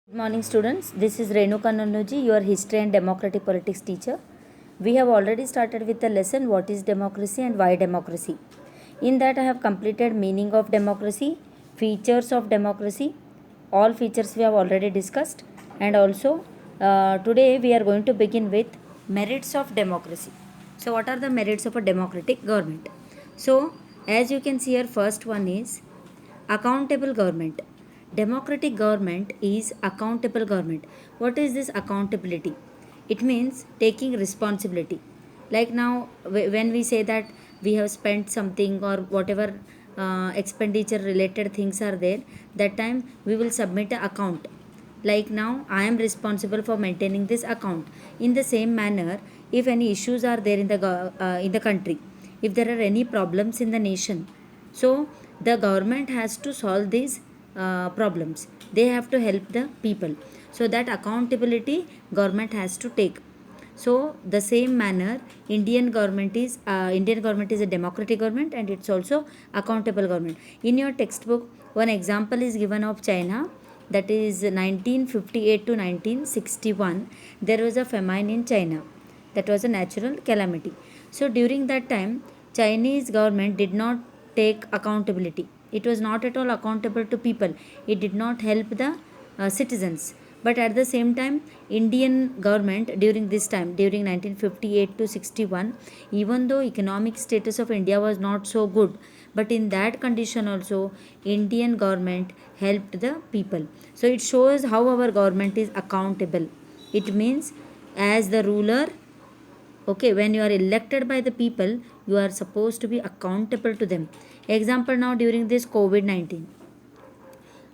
Good morning students, this is Renu Kannanoji, your history and democratic politics teacher. We have already started with the lesson what is democracy and why democracy. In that I have completed meaning of democracy, features of democracy, all features we have already discussed, and also today we are going to begin with merits of democracy. So what are the merits of a democratic government? So as you can see here, first one is accountable government. Democratic government is accountable government. What is this accountability? It means taking responsibility. Like now, when we say that we have spent something or whatever expenditure related things are there, that time we will submit an account. Like now, I am responsible for maintaining this account. In the same manner, if any issues are there in the country, if there are any problems in the nation, so the government has to solve these problems. They have to help the people. So that accountability government has to take. So the same manner, Indian government is a democratic government and it's also accountable government. In your textbook, one example is given of China. That is 1958 to 1961. There was a famine in China. That was a natural calamity. So during that time, Chinese government did not take accountability. It was not at all accountable to people. It did not help the citizens. But at the same time, Indian government during this time, during 1958 to 61, even though economic status of India was not so good, but in that condition also, Indian government helped the people. So it shows how our government is accountable. It means as the ruler, okay, when you are elected by the people, you are supposed to be accountable to them. Example, now during this COVID-19,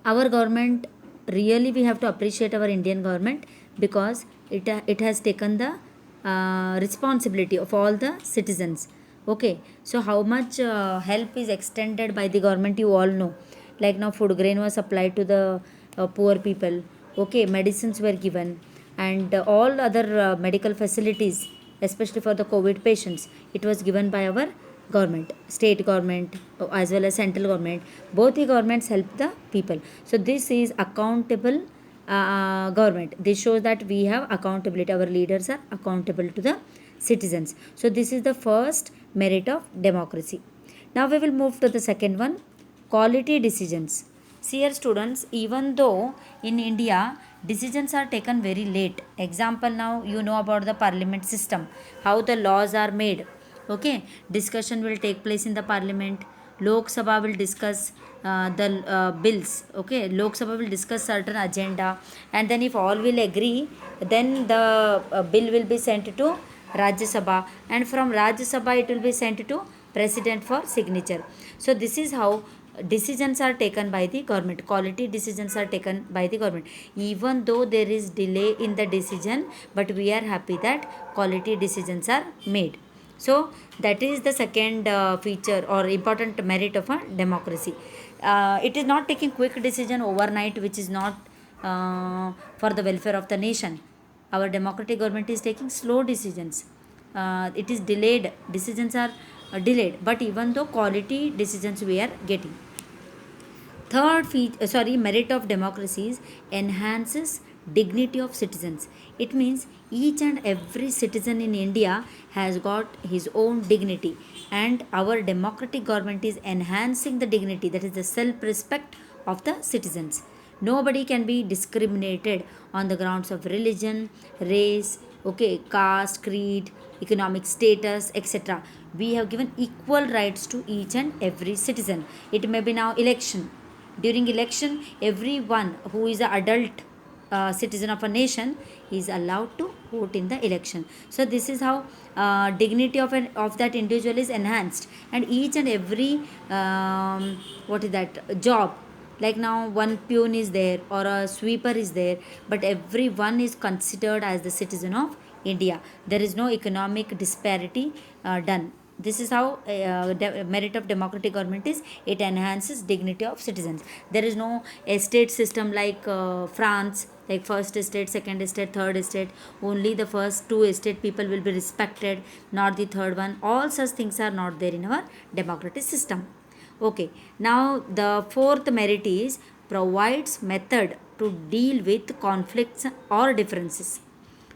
our government, really we have to appreciate our Indian government because it has taken the responsibility of all the citizens. Okay, so how much help is extended by the government, you all know. Like now food grain was supplied to the poor people. Okay, medicines were given, and all other medical facilities, especially for the COVID patients, it was given by our government, state government as well as central government. Both the governments help the people. So this is accountable government. This shows that we have accountability. Our leaders are accountable to the citizens. So this is the first merit of democracy. Now we will move to the second one, quality decisions. See here students, even though in India decisions are taken very late. Example, now you know about the parliament system, how the laws are made. Okay, discussion will take place in the parliament. Lok Sabha will discuss the bills. Okay, Lok Sabha will discuss certain agenda, and then if all will agree, then the bill will be sent to Rajya Sabha, and from Rajya Sabha it will be sent to president for signature. So this is how decisions are taken by the government. Quality decisions are taken by the government. Even though there is delay in the decision, but we are happy that quality decisions are made. So that is the second feature or important merit of a democracy. It is not taking quick decision overnight, which is not for the welfare of the nation. Our democratic government is taking slow decisions. It is delayed. Decisions are delayed, but even though quality decisions we are getting. Third merit of democracy is enhances dignity of citizens. It means each and every citizen in India has got his own dignity, and our democratic government is enhancing the dignity, that is the self-respect of the citizens. Nobody can be discriminated on the grounds of religion, race, okay, caste, creed, economic status, etc. We have given equal rights to each and every citizen. It may be now election. During election, everyone who is an adult citizen of a nation is allowed to vote in the election. So this is how dignity of that individual is enhanced, and each and every what is that job, like now one peon is there or a sweeper is there, but everyone is considered as the citizen of India. There is no economic disparity done. This is how merit of democratic government is. It enhances dignity of citizens. There is no estate system like France, like first estate, second estate, third estate. Only the first two estate people will be respected, not the third one. All such things are not there in our democratic system. Okay, now the fourth merit is provides method to deal with conflicts or differences.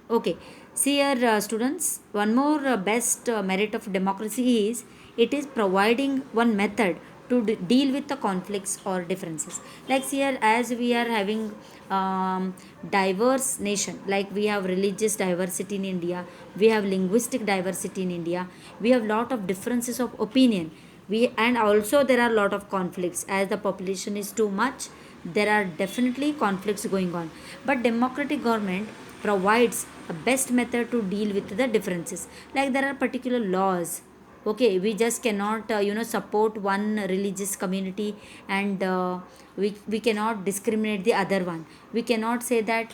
Okay, see here, students, one more best merit of democracy is it is providing one method to deal with the conflicts or differences. Like see here, as we are having diverse nation, like we have religious diversity in India, we have linguistic diversity in India, we have lot of differences of opinion. We and also there are a lot of conflicts as the population is too much. There are definitely conflicts going on, but democratic government provides a best method to deal with the differences. Like there are particular laws. Okay, we just cannot support one religious community, and we cannot discriminate the other one. We cannot say that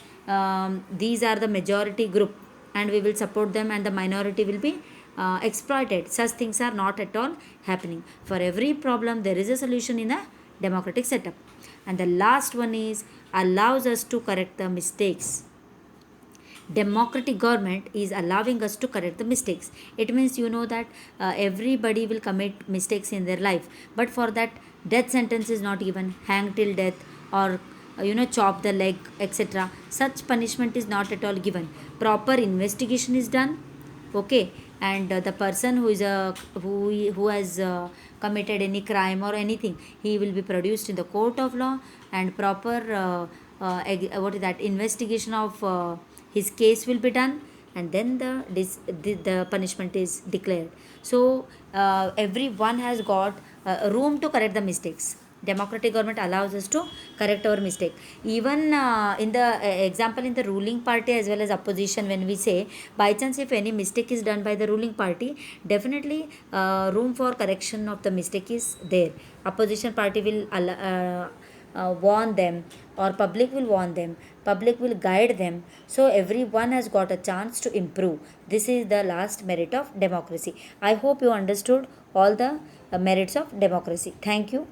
these are the majority group and we will support them and the minority will be exploited. Such things are not at all happening. For every problem there is a solution in a democratic setup. And the last one is allows us to correct the mistakes. Democratic government is allowing us to correct the mistakes. It means that everybody will commit mistakes in their life, but for that death sentence is not given, hang till death, or chop the leg, etc. Such punishment is not at all given. Proper investigation is done. Okay, and the person who is a who has committed any crime or anything, he will be produced in the court of law, and proper what is that investigation of his case will be done, and then the punishment is declared. So everyone has got room to correct the mistakes. Democratic government allows us to correct our mistake. Even in the example in the ruling party as well as opposition, when we say by chance if any mistake is done by the ruling party, definitely room for correction of the mistake is there. Opposition party will warn them, or public will warn them, public will guide them, so everyone has got a chance to improve. This is the last merit of democracy. I hope you understood all the merits of democracy. Thank you.